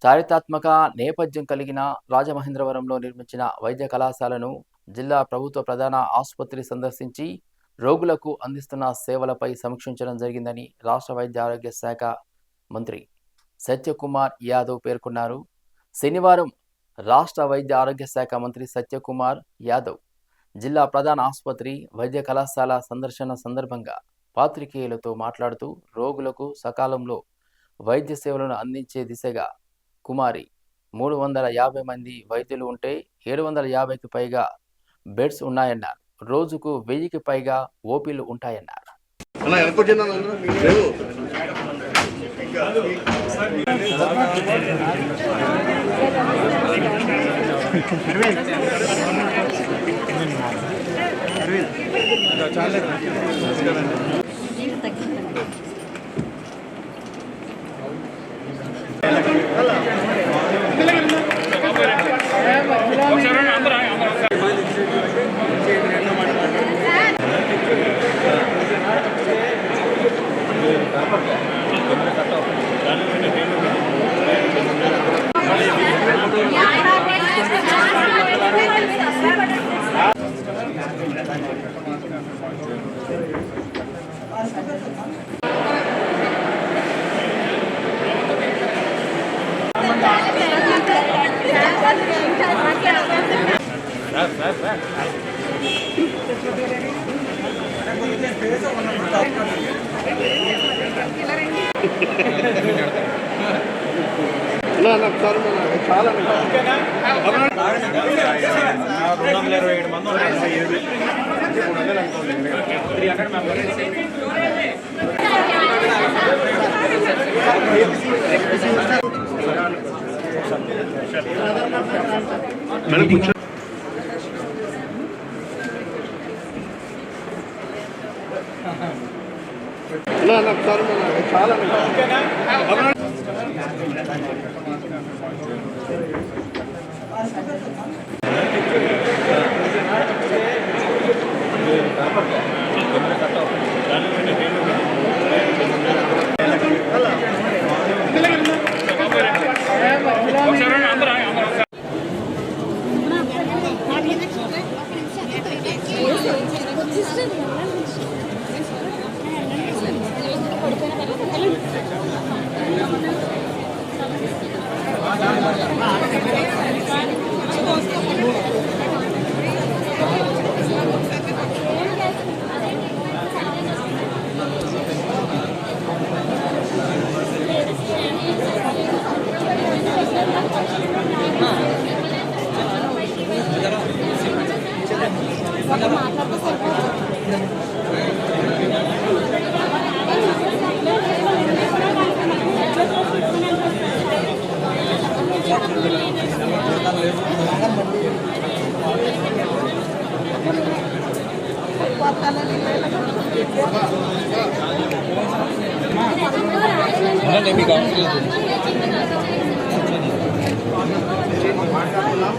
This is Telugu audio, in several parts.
చారిత్రాత్మక నేపథ్యం కలిగిన రాజమహేంద్రవరంలో నిర్మించిన వైద్య కళాశాలను జిల్లా ప్రభుత్వ ప్రధాన ఆసుపత్రి సందర్శించి రోగులకు అందిస్తున్న సేవలపై సమీక్షించడం జరిగిందని రాష్ట్ర వైద్య ఆరోగ్య శాఖ మంత్రి సత్యకుమార్ యాదవ్ పేర్కొన్నారు. శనివారం రాష్ట్ర వైద్య ఆరోగ్య శాఖ మంత్రి సత్యకుమార్ యాదవ్ జిల్లా ప్రధాన ఆసుపత్రి వైద్య కళాశాల సందర్శన సందర్భంగా పాత్రికేయులతో మాట్లాడుతూ రోగులకు సకాలంలో వైద్య సేవలను అందించే దిశగా కుమారి 350 మంది వైద్యులు ఉంటే 750కి పైగా బెడ్స్ ఉన్నాయన్నారు. రోజుకు 1000కి పైగా ఓపీలు ఉంటాయన్నారు.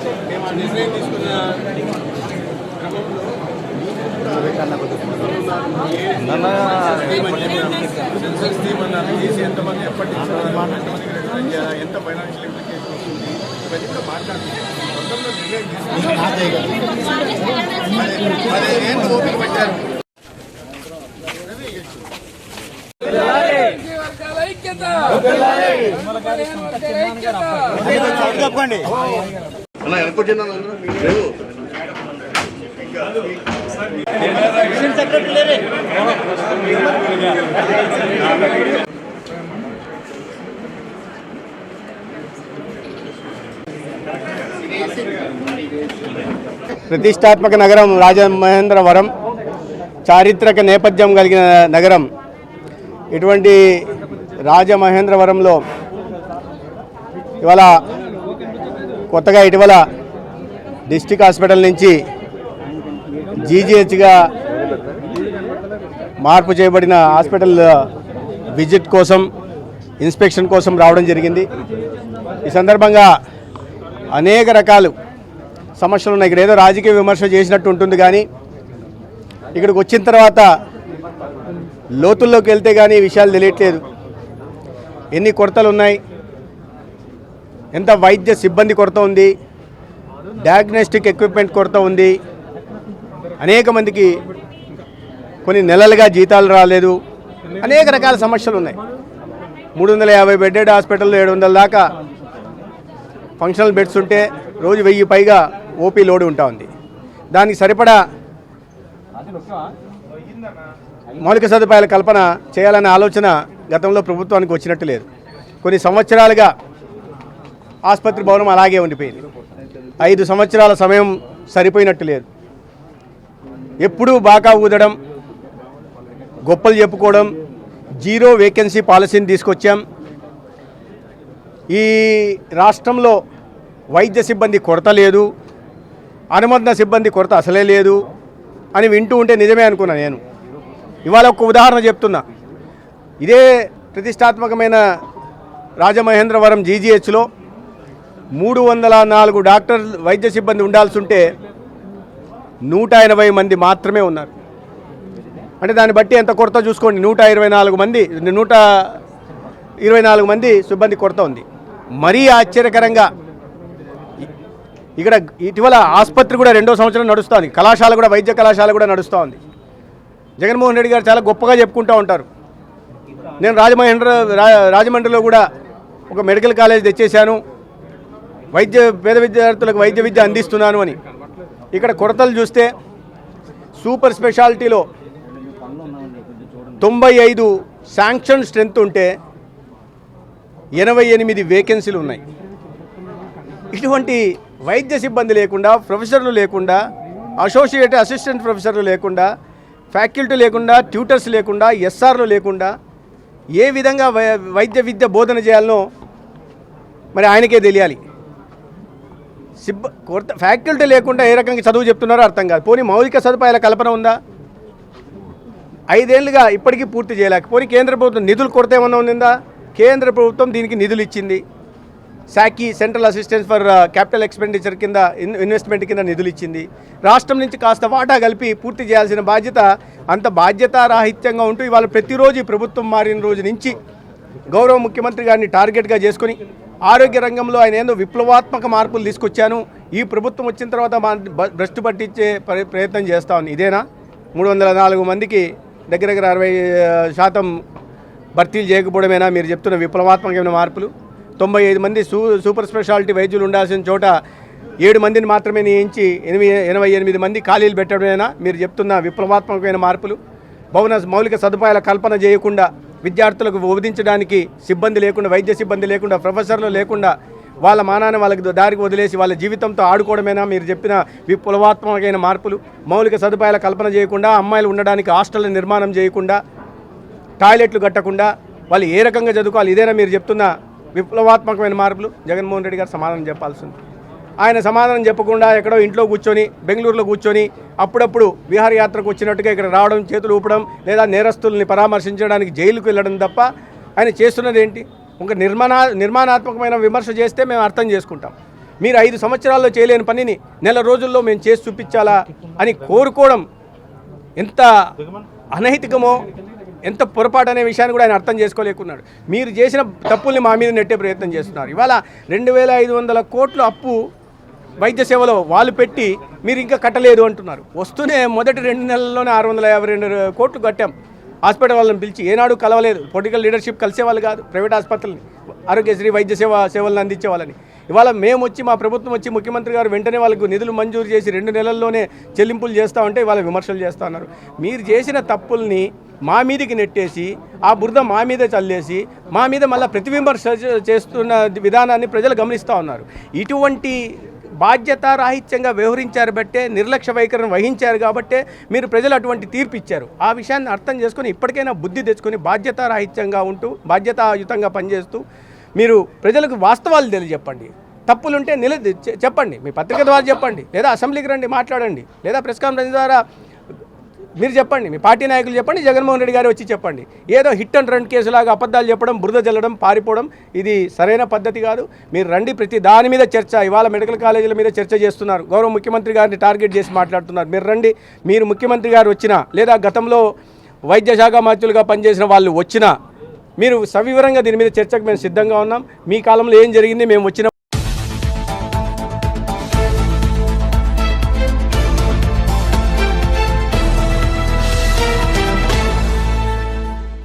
చాలా నిర్ణయం తీసుకున్న సెన్సెక్స్ థీమ్ అన్నారు. తీసి ఎంతమంది ఎప్పటి నుంచి ఎంతమందికి ఎంత ఫైనాన్షియల్ ఇంప్లికేషన్ వస్తుంది ఇవన్నీ కూడా మాట్లాడుతుంది. మొత్తంలో నిర్ణయం తీసుకుని ఓపిక పట్టారు. అలా అనుకుంటున్నా ప్రతిష్టాత్మక నగరం రాజమహేంద్రవరం చారిత్రక నేపథ్యం కలిగిన నగరం. ఇటువంటి రాజమహేంద్రవరంలో ఇవాళ కొత్తగా ఇటీవల డిస్ట్రిక్ట్ హాస్పిటల్ నుంచి జీజీహెచ్గా మార్పు చేయబడిన హాస్పిటల్ విజిట్ కోసం ఇన్స్పెక్షన్ కోసం రావడం జరిగింది. ఈ సందర్భంగా అనేక రకాలు సమస్యలు ఉన్నాయి. ఇక్కడ ఏదో రాజకీయ విమర్శ చేసినట్టు ఉంటుంది, కానీ ఇక్కడికి వచ్చిన తర్వాత లోతుల్లోకి వెళ్తే కానీ ఈ విషయాలు తెలియట్లేదు. ఎన్ని కొరతలు ఉన్నాయి, ఎంత వైద్య సిబ్బంది కొరత ఉంది, డయాగ్నోస్టిక్ ఎక్విప్మెంట్ కొరత ఉంది, అనేక మందికి కొన్ని నెలలుగా జీతాలు రాలేదు, అనేక రకాల సమస్యలు ఉన్నాయి. 350 బెడ్డెడ్ హాస్పిటల్లో 700 దాకా ఫంక్షనల్ బెడ్స్ ఉంటే రోజు 1000 పైగా ఓపీ లోడ్ ఉంటా ఉంది. దానికి సరిపడా మౌలిక సదుపాయాల కల్పన చేయాలనే ఆలోచన గతంలో ప్రభుత్వానికి వచ్చినట్టు లేదు. కొన్ని సంవత్సరాలుగా ఆసుపత్రి భవనం అలాగే ఉండిపోయింది. 5 సంవత్సరాల సమయం సరిపోయినట్టు లేదు. ఎప్పుడూ బాకా ఊదడం, గొప్పలు చెప్పుకోవడం, జీరో వేకెన్సీ పాలసీని తీసుకొచ్చాం. ఈ రాష్ట్రంలో వైద్య సిబ్బంది కొరత లేదు, అనుబంధ సిబ్బంది కొరత అసలే లేదు అని వింటూ ఉంటే నిజమే అనుకున్నా నేను. ఇవాళ ఒక ఉదాహరణ చెప్తున్నా. ఇదే ప్రతిష్టాత్మకమైన రాజమహేంద్రవరం జీజీహెచ్లో 304 డాక్టర్ వైద్య సిబ్బంది ఉండాల్సి ఉంటే 180 మంది మాత్రమే ఉన్నారు. అంటే దాన్ని బట్టి ఎంత కొరత చూసుకోండి. 124 మంది సిబ్బంది కొరత ఉంది. మరీ ఆశ్చర్యకరంగా ఇక్కడ ఇటీవల ఆసుపత్రి కూడా 2వ సంవత్సరం నడుస్తుంది, కళాశాల కూడా, వైద్య కళాశాల కూడా నడుస్తూ ఉంది. జగన్మోహన్ రెడ్డి గారు చాలా గొప్పగా చెప్పుకుంటూ ఉంటారు. నేను రాజమండ్రిలో కూడా ఒక మెడికల్ కాలేజ్ తెచ్చేశాను, పేద విద్యార్థులకు వైద్య విద్య అందిస్తున్నాను అని. ఇక్కడ కొరతలు చూస్తే సూపర్ స్పెషాలిటీలో 95 శాంక్షన్ స్ట్రెంత్ ఉంటే 88 వేకెన్సీలు ఉన్నాయి. ఇటువంటి వైద్య సిబ్బంది లేకుండా, ప్రొఫెసర్లు లేకుండా, అసిస్టెంట్ ప్రొఫెసర్లు లేకుండా, ఫ్యాకల్టీ లేకుండా, ట్యూటర్స్ లేకుండా, ఎస్ఆర్లు లేకుండా ఏ విధంగా వైద్య విద్య బోధన చేయాలనో మరి ఆయనకే తెలియాలి. ఫ్యాకల్టీ లేకుండా ఏ రకంగా చదువు చెప్తున్నారో అర్థం కాదు. పోనీ మౌలిక సదుపాయాల కల్పన ఉందా? 5 ఏళ్ళుగా ఇప్పటికీ పూర్తి చేయలేక. పోనీ కేంద్ర ప్రభుత్వం నిధులు కొరత ఏమన్నా ఉందా? కేంద్ర ప్రభుత్వం దీనికి నిధులు ఇచ్చింది. శాఖీ central assistance for capital expenditure కింద ఇన్వెస్ట్మెంట్ కింద నిధులు ఇచ్చింది. రాష్ట్రం నుంచి కాస్త వాటా కలిపి పూర్తి చేయాల్సిన బాధ్యత అంత బాధ్యతారాహిత్యంగా ఉంటూ ఇవాళ ప్రతిరోజు ప్రభుత్వం మారిన రోజు నుంచి గౌరవ ముఖ్యమంత్రి గారిని టార్గెట్గా చేసుకుని ఆరోగ్య రంగంలో ఆయన ఏందో విప్లవాత్మక మార్పులు తీసుకొచ్చాను, ఈ ప్రభుత్వం వచ్చిన తర్వాత భ్రష్టు పట్టించే ప్రయత్నం చేస్తా ఉంది. ఇదేనా 304 మందికి దగ్గర 60% భర్తీలు చేయకపోవడమేనా మీరు చెప్తున్న విప్లవాత్మకమైన మార్పులు? 95 మంది సూపర్ స్పెషాలిటీ వైద్యులు ఉండాల్సిన చోట 7 మందిని మాత్రమే నియమించి 88 మంది ఖాళీలు పెట్టడమేనా మీరు చెప్తున్న విప్లవాత్మకమైన మార్పులు? మౌలిక సదుపాయాల కల్పన చేయకుండా, విద్యార్థులకు బోధించడానికి సిబ్బంది లేకుండా, వైద్య సిబ్బంది లేకుండా, ప్రొఫెసర్లు లేకుండా వాళ్ళ మానాన్ని వాళ్ళకి దారికి వదిలేసి వాళ్ళ జీవితంతో ఆడుకోవడమేనా మీరు చెప్పిన విప్లవాత్మకమైన మార్పులు? మౌలిక సదుపాయాల కల్పన చేయకుండా, అమ్మాయిలు ఉండడానికి హాస్టల్ నిర్మాణం చేయకుండా, టాయిలెట్లు కట్టకుండా వాళ్ళు ఏ రకంగా చదువుకోవాలి? ఇదేనా మీరు చెప్తున్న విప్లవాత్మకమైన మార్పులు? జగన్మోహన్ రెడ్డి గారు సమాధానం చెప్పాల్సింది. ఆయన సమాధానం చెప్పకుండా ఎక్కడో ఇంట్లో కూర్చొని, బెంగళూరులో కూర్చొని అప్పుడప్పుడు విహారయాత్రకు వచ్చినట్టుగా ఇక్కడ రావడం, చేతులు ఊపడం, లేదా నేరస్తుల్ని పరామర్శించడానికి జైలుకు వెళ్ళడం తప్ప ఆయన చేస్తున్నది ఏంటి? ఒక నిర్మాణాత్మకమైన విమర్శ చేస్తే మేము అర్థం చేసుకుంటాం. మీరు 5 సంవత్సరాల్లో చేయలేని పనిని నెల రోజుల్లో మేము చేసి చూపించాలా అని కోరుకోవడం ఎంత అనైతికమో, ఎంత పొరపాటు అనే విషయాన్ని కూడా ఆయన అర్థం చేసుకోలేకున్నాడు. మీరు చేసిన తప్పుల్ని మా మీద నెట్టే ప్రయత్నం చేస్తున్నారు. ఇవాళ 2500 కోట్లు అప్పు వైద్య సేవలో వాళ్ళు పెట్టి మీరు ఇంకా కట్టలేదు అంటున్నారు. వస్తూనే మొదటి 2 నెలల్లోనే 652 కోట్లు కట్టాం. హాస్పిటల్ వాళ్ళని పిలిచి ఏనాడు కలవలేదు. పొలిటికల్ లీడర్షిప్ కలిసేవాళ్ళు కాదు. ప్రైవేట్ ఆసుపత్రులని, ఆరోగ్యశ్రీ వైద్య సేవలను అందించే వాళ్ళని. ఇవాళ మేము వచ్చి, మా ప్రభుత్వం వచ్చి, ముఖ్యమంత్రి గారు వెంటనే వాళ్ళకు నిధులు మంజూరు చేసి 2 నెలల్లోనే చెల్లింపులు చేస్తూ ఉంటే ఇవాళ విమర్శలు చేస్తూ ఉన్నారు. మీరు చేసిన తప్పుల్ని మా మీదకి నెట్టేసి, ఆ బురద మా మీద చల్లేసి, మా మీద మళ్ళీ ప్రతివిమర్శ చేస్తున్న విధానాన్ని ప్రజలు గమనిస్తూ ఉన్నారు. ఇటువంటి బాధ్యతారాహిత్యంగా వ్యవహరించారు బట్టే, నిర్లక్ష్య వైఖరిని వహించారు కాబట్టే మీరు ప్రజలు అటువంటి తీర్పు ఇచ్చారు. ఆ విషయాన్ని అర్థం చేసుకొని ఇప్పటికైనా బుద్ధి తెచ్చుకొని బాధ్యతారాహిత్యంగా ఉంటూ, బాధ్యతాయుతంగా పనిచేస్తూ మీరు ప్రజలకు వాస్తవాలు తెలియజెప్పండి. తప్పులుంటే చెప్పండి, మీ పత్రిక ద్వారా చెప్పండి, లేదా అసెంబ్లీకి రండి మాట్లాడండి, లేదా ప్రెస్ కాన్ఫరెన్స్ ద్వారా మీరు చెప్పండి, మీ పార్టీ నాయకులు చెప్పండి, జగన్మోహన్ రెడ్డి గారు వచ్చి చెప్పండి. ఏదో హిట్ అండ్ రన్ కేసులాగా అబద్ధాలు చెప్పడం, బురద జల్లడం, పారిపోవడం ఇది సరైన పద్ధతి కాదు. మీరు రండి, ప్రతి దాని మీద చర్చ. ఇవాళ మెడికల్ కాలేజీల మీద చర్చ చేస్తున్నారు, గౌరవ ముఖ్యమంత్రి గారిని టార్గెట్ చేసి మాట్లాడుతున్నారు. మీరు రండి, మీరు ముఖ్యమంత్రి గారు వచ్చినా, లేదా గతంలో వైద్య శాఖ మంత్రులుగా పనిచేసిన వాళ్ళు వచ్చినా మీరు సవివరంగా దీని మీద చర్చకు మేము సిద్ధంగా ఉన్నాం. మీ కాలంలో ఏం జరిగింది, మేము వచ్చిన